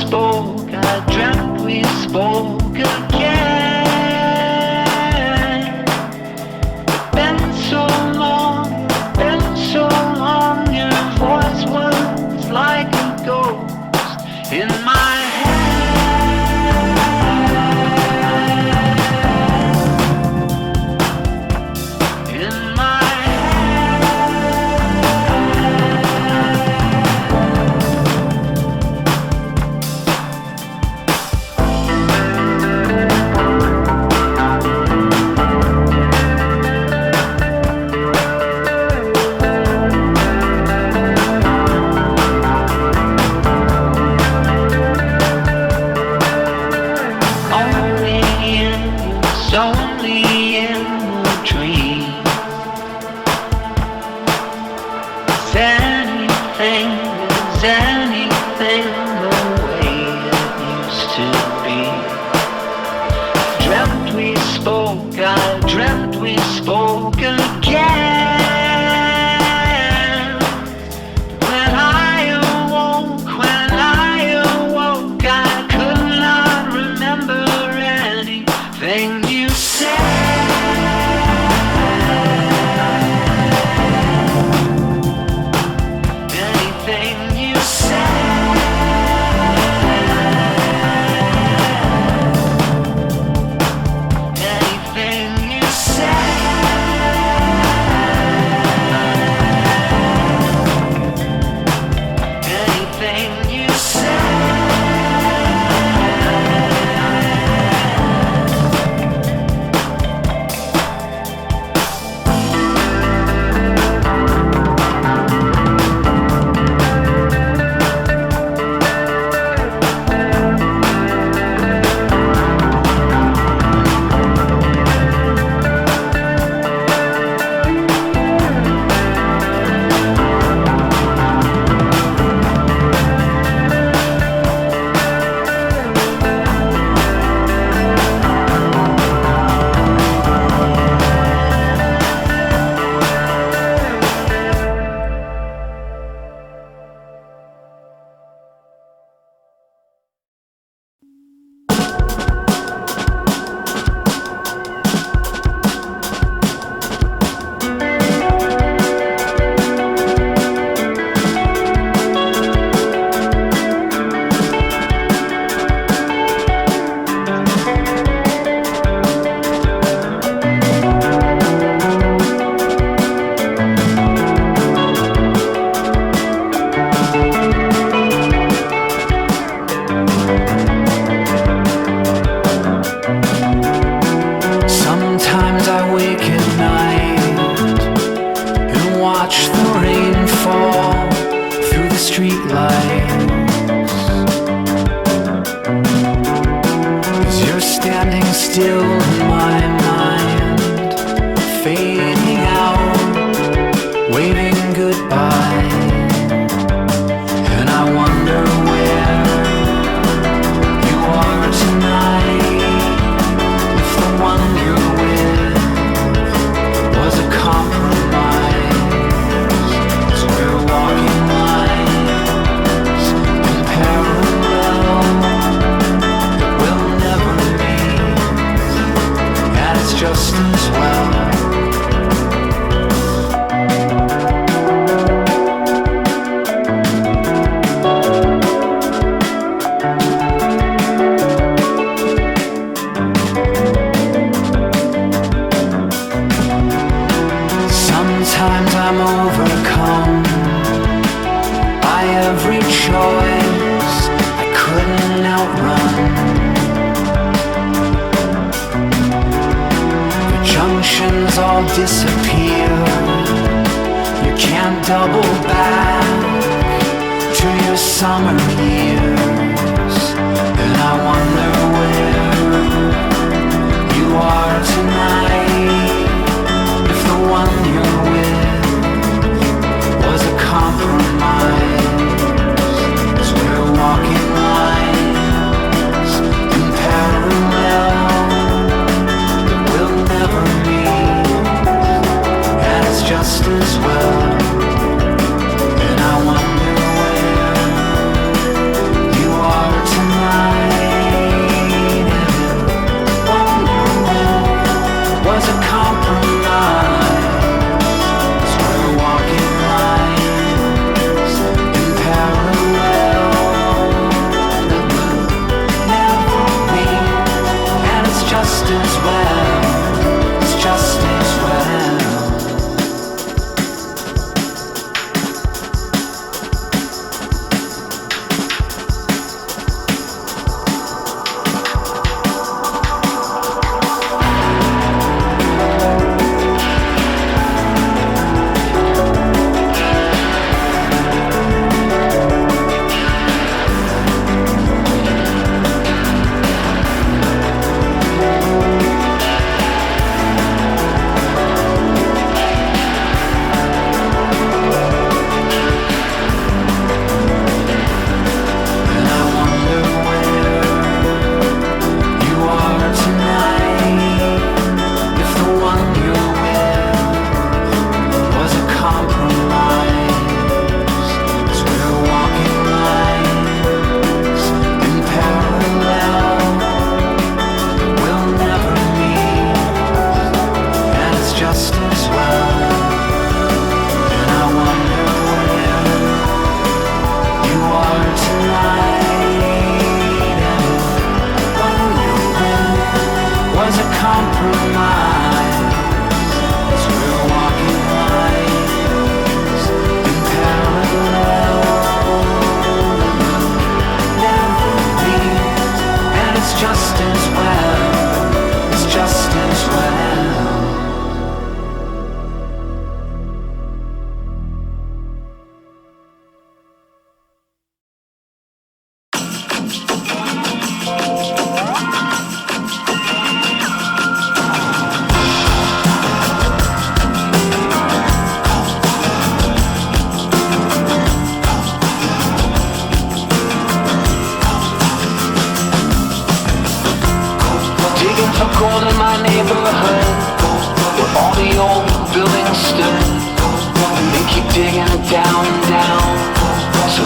spoke, I dreamt we spoke again. Been so long, your voice was like a ghost in my as well. And I wonder where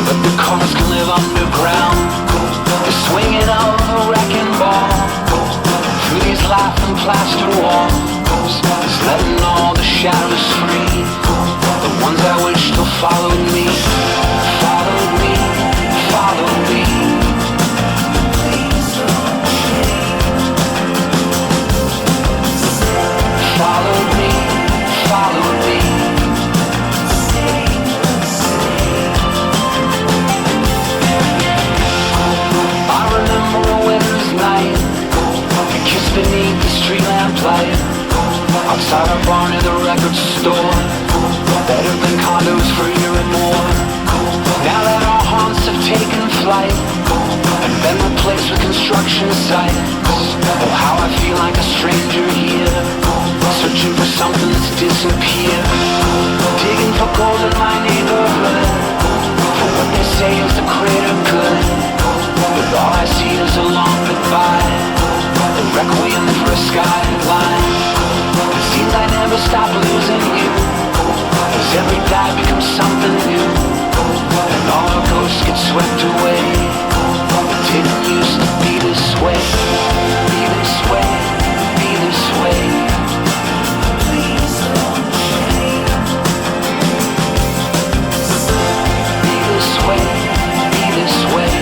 but the cars can live underground. The swinging of a wrecking ball through these laughing plaster walls is letting all the shadows free. The ones I wish still followed me, followed me, followed me. Followed me, followed me. I remember a winter's night, a kiss beneath the street lamplight, outside our barn near the record store. Better than condos for a year and more. Now that our haunts have taken flight and been replaced with construction sites, oh how I feel like a stranger here, searching for something that's disappeared. Digging for gold in my neighborhood, for what they say is the greater good, but all I see is a long goodbye, a requiem for a skyline. It seems I never stop losing you, as every day becomes something new, and all our ghosts get swept away. It didn't used to be this way, be this way, be this way. Please don't change. Be this way, be this way.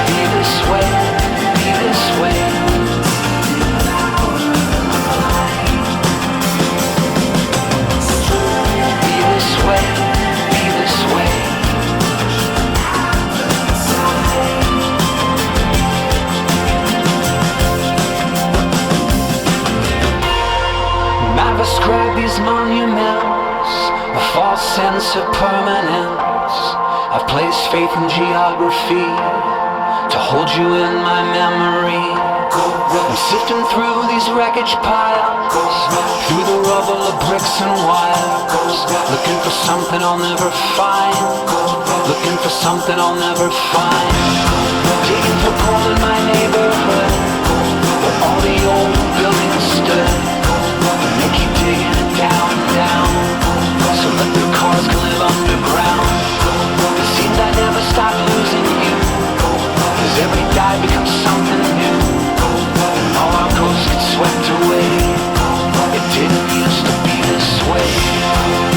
Be this way, be this way. Be this way, be this way. I've ascribed these monuments a false sense of permanence. I've placed faith in geography to hold you in my memory. I'm sifting through these wreckage piles, through the rubble of bricks and wires, looking for something I'll never find, looking for something I'll never find. Digging for gold in my neighborhood, where all the old buildings stood. They keep digging it down, down, so that their cars can live underground. It seems I never stop losing you, as every day becomes something new, and all our ghosts get swept away. It didn't used to be this way.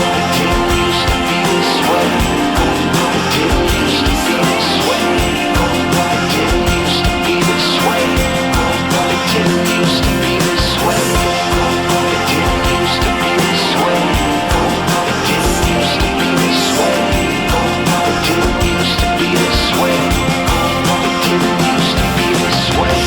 It didn't used to be this way. It didn't used to be this way. It didn't used to be this way. It didn't used to be this way. It didn't used to be this way. It didn't used to be this way. It didn't used to be this way. It didn't used to be this way.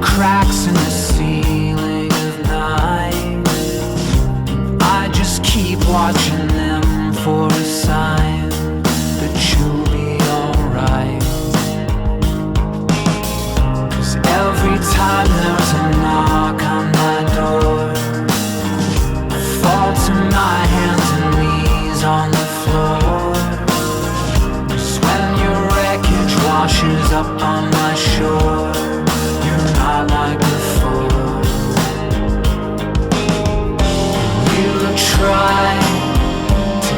Cracks in the ceiling of night, I just keep watching them for a sign that you'll be alright. 'Cause every time there's a knock on my door, I fall to my hands and knees on the floor. 'Cause when your wreckage washes up on my shore, not like before. You try to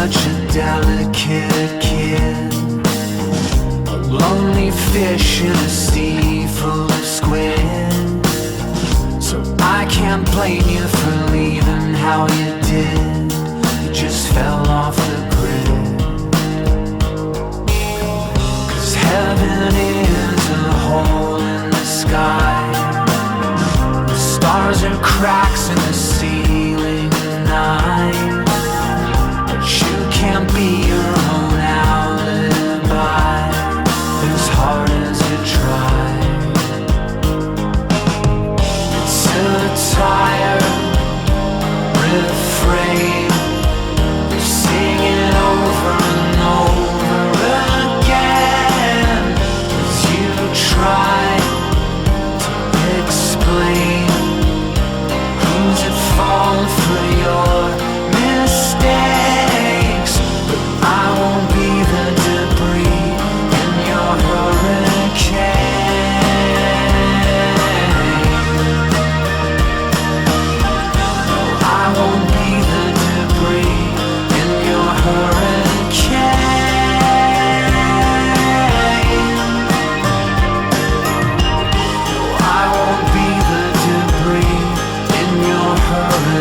such a delicate kid, a lonely fish in a sea full of squid. So I can't blame you for leaving how you did. You just fell off the grid. 'Cause heaven is a hole in the sky. The stars are cracks in the ceiling at night. You can't be your own alibi, as hard as you try. It's a tired refrain, you sing it over and over again, as you try to explain who's at fault for your mistakes. I won't be the debris in your hurricane. No, I won't be the debris in your hurricane. No, I won't be the debris in your hurricane.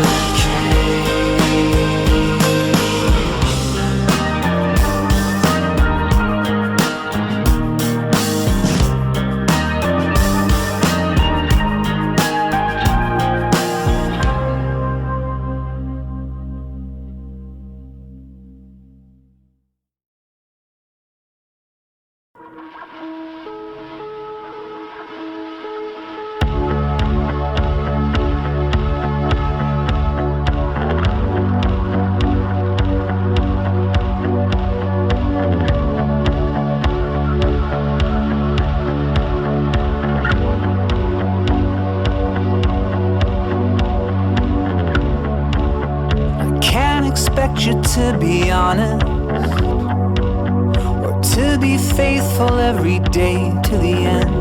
Expect you to be honest or to be faithful every day to the end.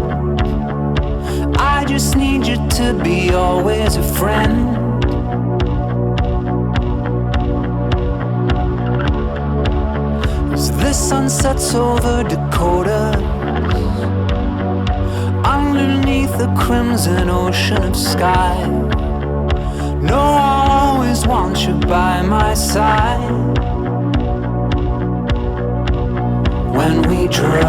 I just need you to be always a friend. As the sun sets over Dakota, underneath the crimson ocean of sky, no, I'll always want you by my side. When we drive,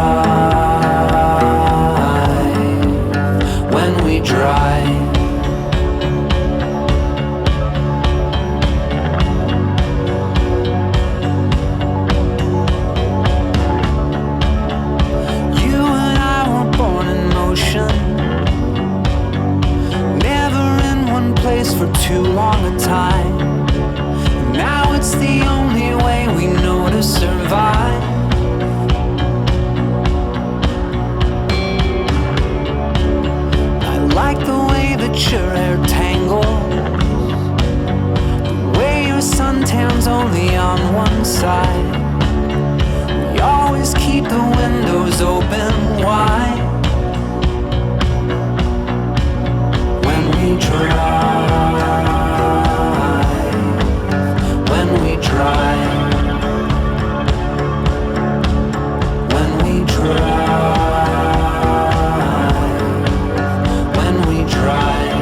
when we drive, you and I were born in motion, never in one place for too long a time. Now it's the only way we know to survive. I like the way that your hair tangles, the way your suntan's only on one side. We always keep the windows open wide. When we drive, when we drive, when we drive, when we drive.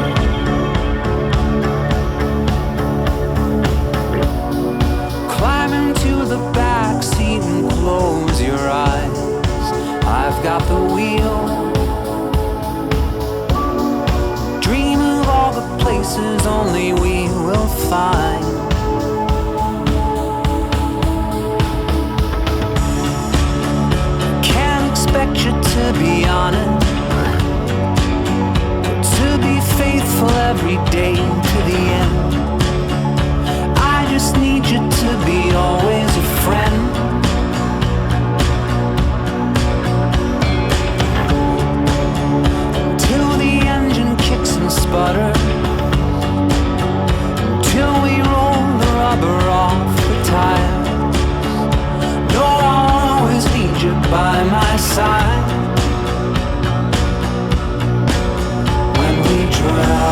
Climb into the back seat and close your eyes. I've got the wheel. Dream of all the places only we will find. Can't expect you to be honest, but to be faithful every day to the end. I just need you to be always a friend. Until the engine kicks and sputters, till we roll the rubber off the tires. No, I'll always need you by my side. When we drive,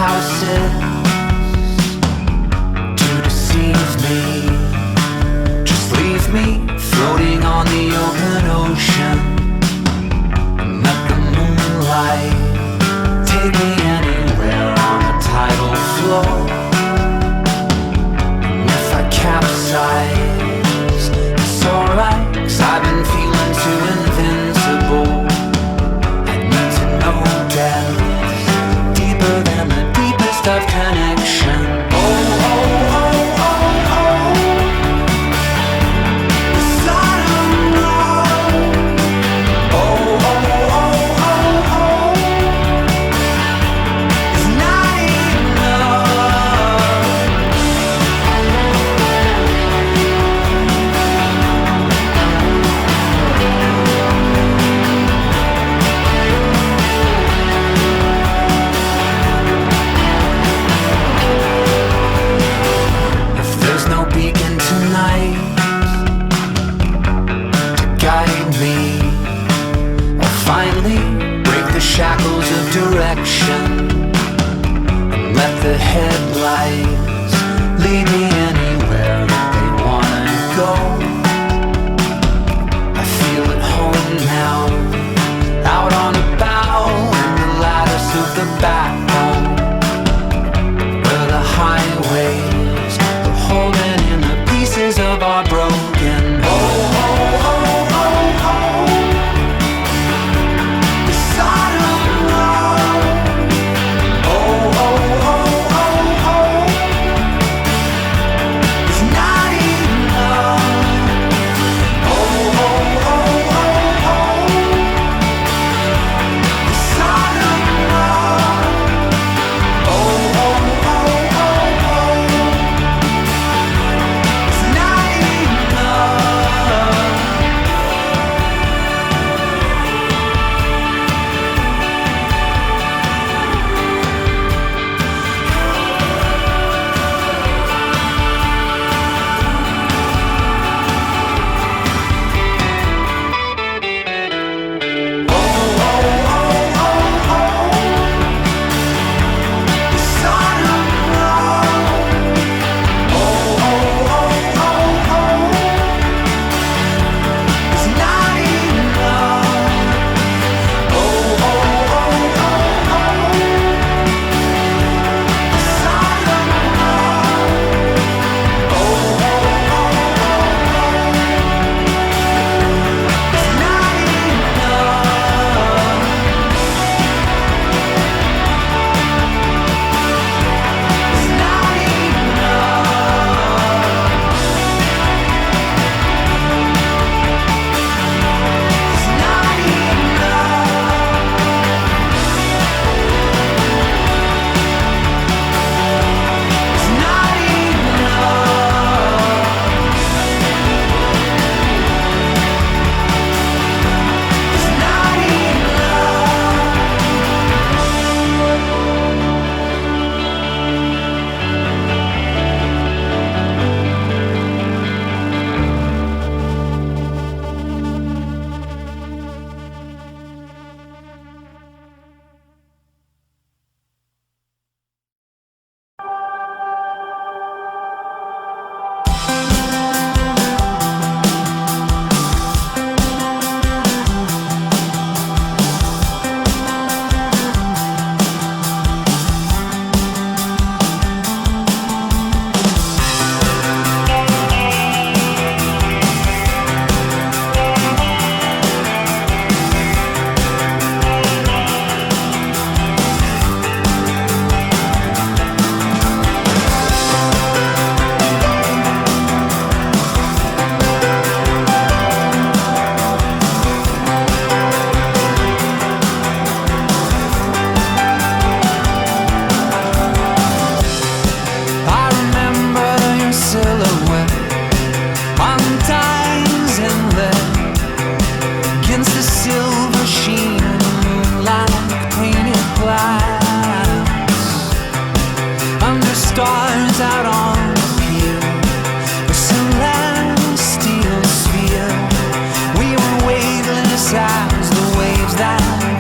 houses to deceive me. Just leave me floating on the open ocean and let the moonlight take me anywhere on the tidal flow. And if I capsize, it's alright, 'cause I've been feeling too invincible. I need to know death deeper than the deepest of connection. Oh, oh, oh, oh, oh. The Sodom Road. Oh, oh, oh, oh, oh. It's not enough. If there's no beacon tonight to guide me, I'll finally break the shackles of direction and let the headlights lead me anywhere that they wanna go. I feel at home now, out on the bow and the lattice of the backbone, where the highways are holding in the pieces of our broken. Oh, oh, oh, oh, oh. The Sodom Road. Oh, oh, oh, oh, oh. It's not enough. Oh, oh, oh, oh, oh. The Sodom Road. Oh, oh, oh, oh, oh. It's not enough. Oh, oh, oh, oh, oh. The Sodom Road. Oh, oh, oh, oh, oh. It's not enough. Oh, oh, oh, oh, oh. The Sodom Road. Oh, oh, oh, oh, oh. It's not enough. It's not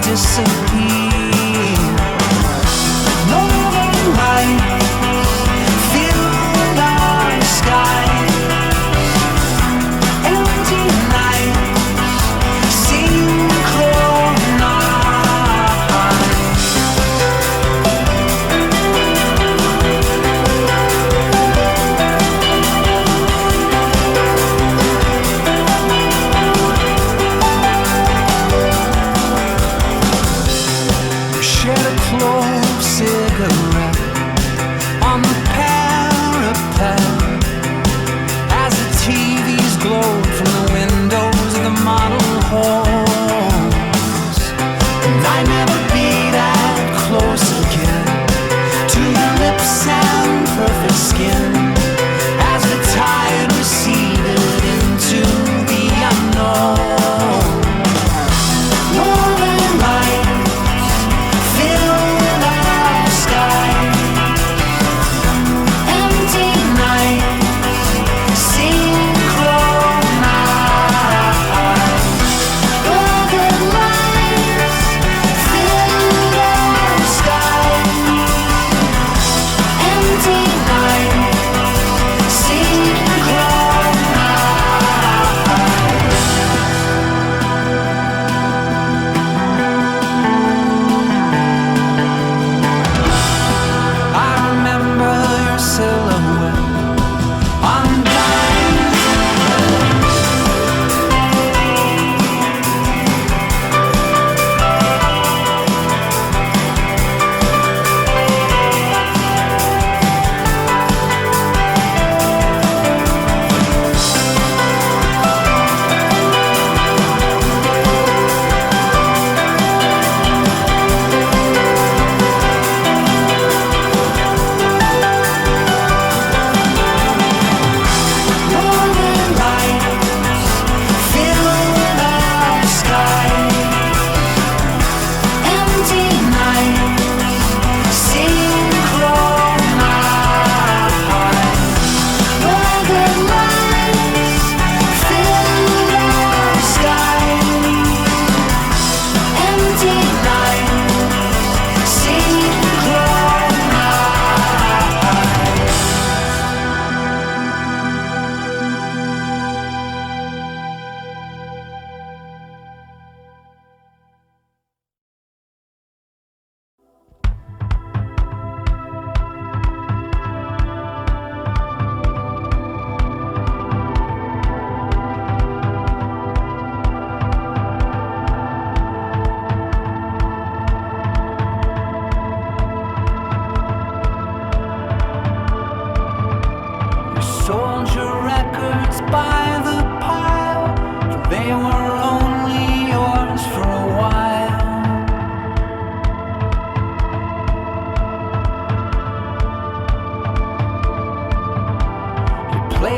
disappear. No river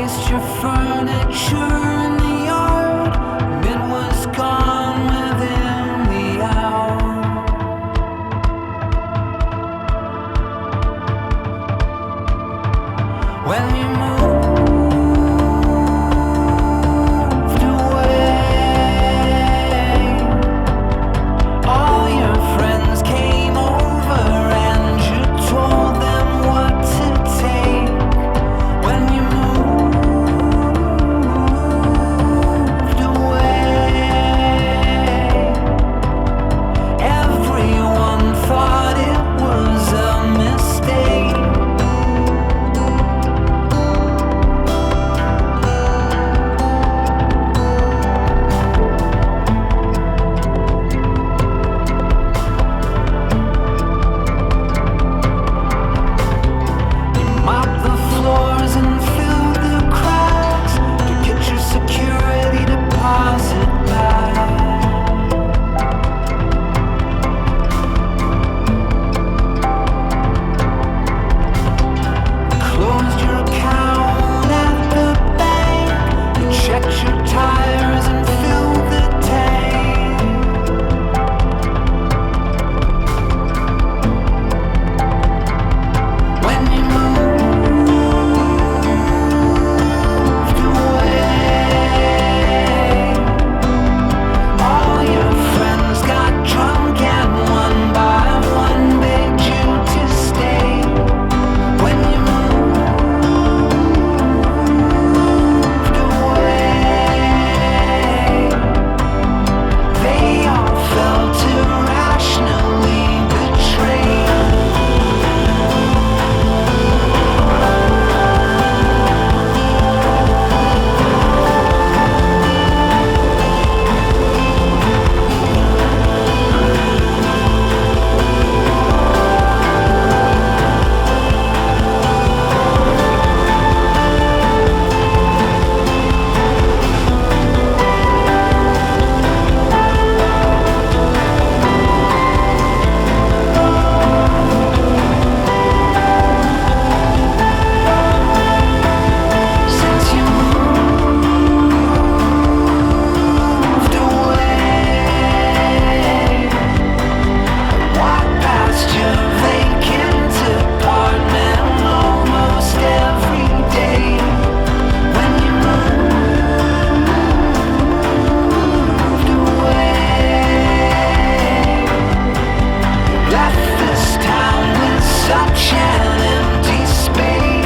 placed your furniture in the yard, and it was gone within the hour. When you moved away, all your friends came over and you told them what to take. When you moved away, everyone thought it was a mistake. Mop the floors and fill the cracks to get your security deposit back. Closed your account at the bank. You checked your tires and filled the tank. When you moved away, all your friends got drunk and one by one begged you to stay. When you moved away, they all felt irrationally betrayed. Since you moved away, walk past your vacant apartment almost every day. When you moved away, left this town with such an empty space.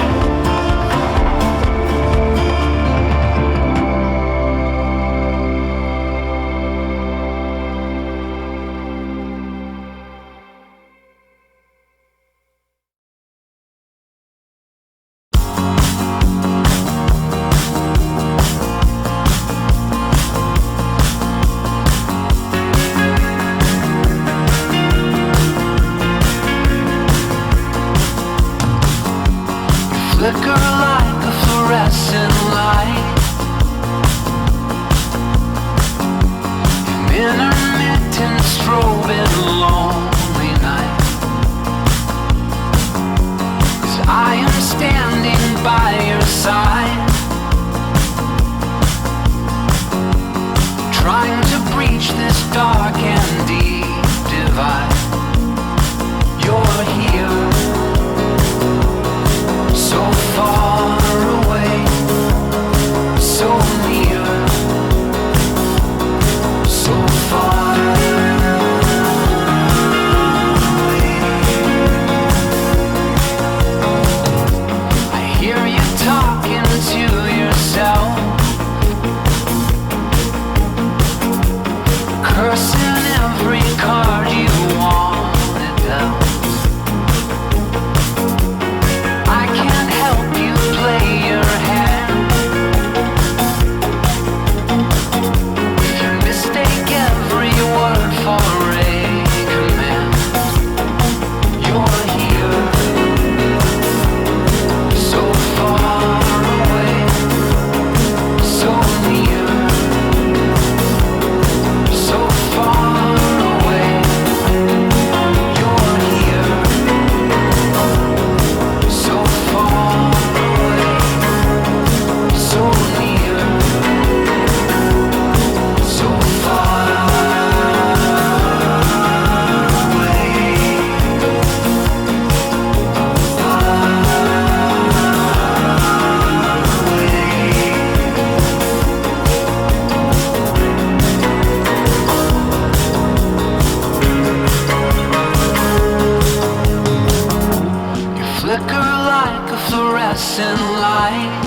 Flicker like a fluorescent light, an intermittent strobe in a lonely night. 'Cause I am standing by your side, trying to breach this dark and deep divide. You're here, so far away, so near, so far away. I hear you talking to yourself, cursing flicker like a fluorescent light,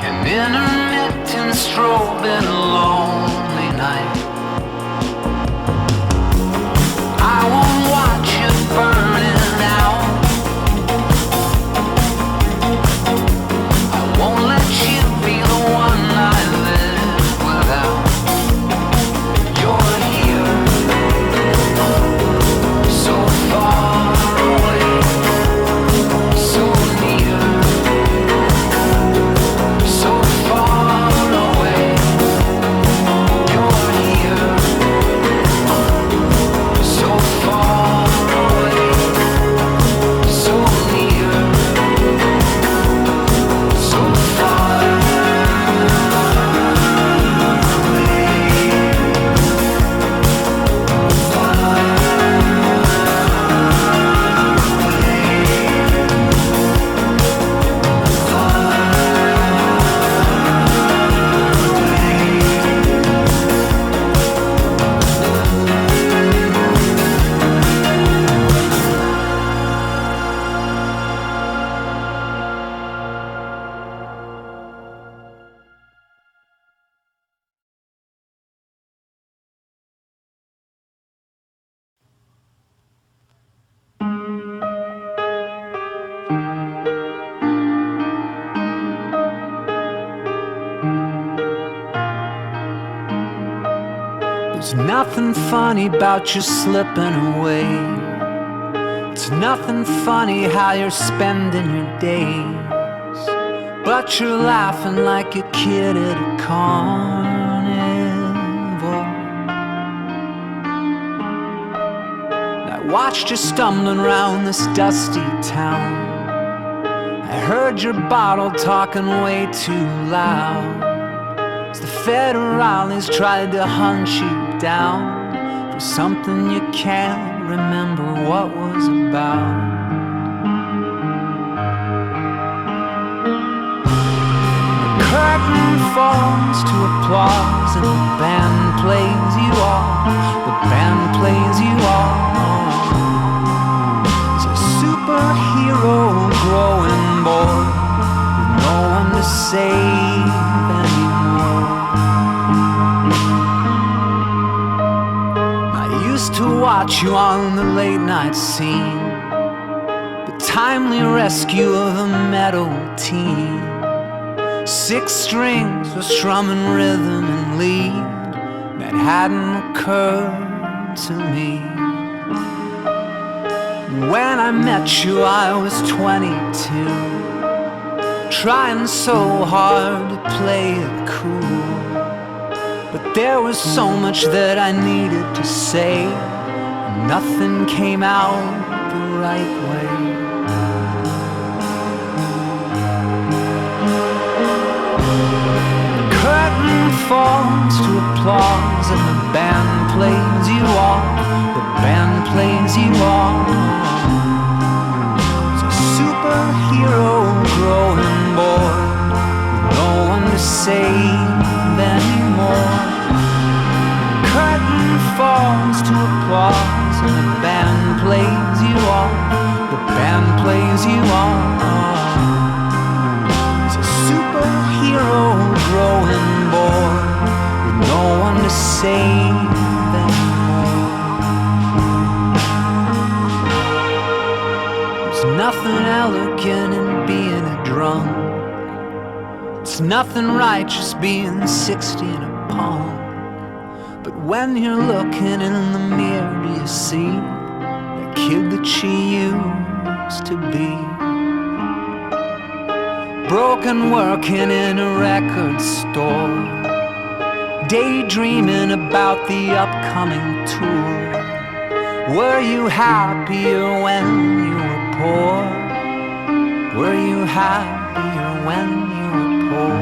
an intermittent strobe in a lonely night. I won't watch it burning out. I won't let you be the one I live without. You're here, so far away, so near, so far away. You're here, so far away, so near, so far away. There's nothing funny about you slipping away. It's nothing funny how you're spending your days, but you're laughing like a kid at a carnival. I watched you stumbling around this dusty town. I heard your bottle talking way too loud. The federales tried to hunt you down for something you can't remember what was about. The curtain falls to applause and the band plays you off. The band plays you off. It's a superhero growing bored with no one to save anymore. To watch you on the late night scene, the timely rescue of a metal teen. 6 strings were strumming rhythm and lead that hadn't occurred to me. When I met you I was 22, trying so hard to play it cool. But there was so much that I needed to say, and nothing came out the right way. The curtain falls to applause and the band plays you off. The band plays you off. It's a superhero growing bored with no one to save anymore. Curtain falls to applause and the band plays you off. The band plays you off. It's a superhero growing bored with no one to save anymore. There's nothing elegant in being a drunk. It's nothing righteous being 60 in a punk. But when you're looking in the mirror, do you see the kid that she used to be? Broken working in a record store, daydreaming about the upcoming tour. Were you happier when you were poor? Were you happier when you were poor?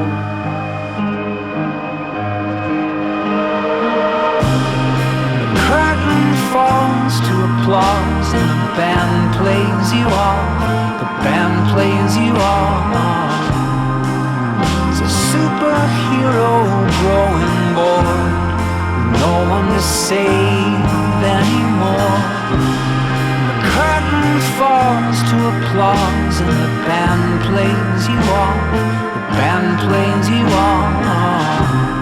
The curtain falls to applause and the band plays you off. The band plays you off. It's a superhero growing bored, no one to save anymore. The falls to applause and the band plays you on. The band plays you on.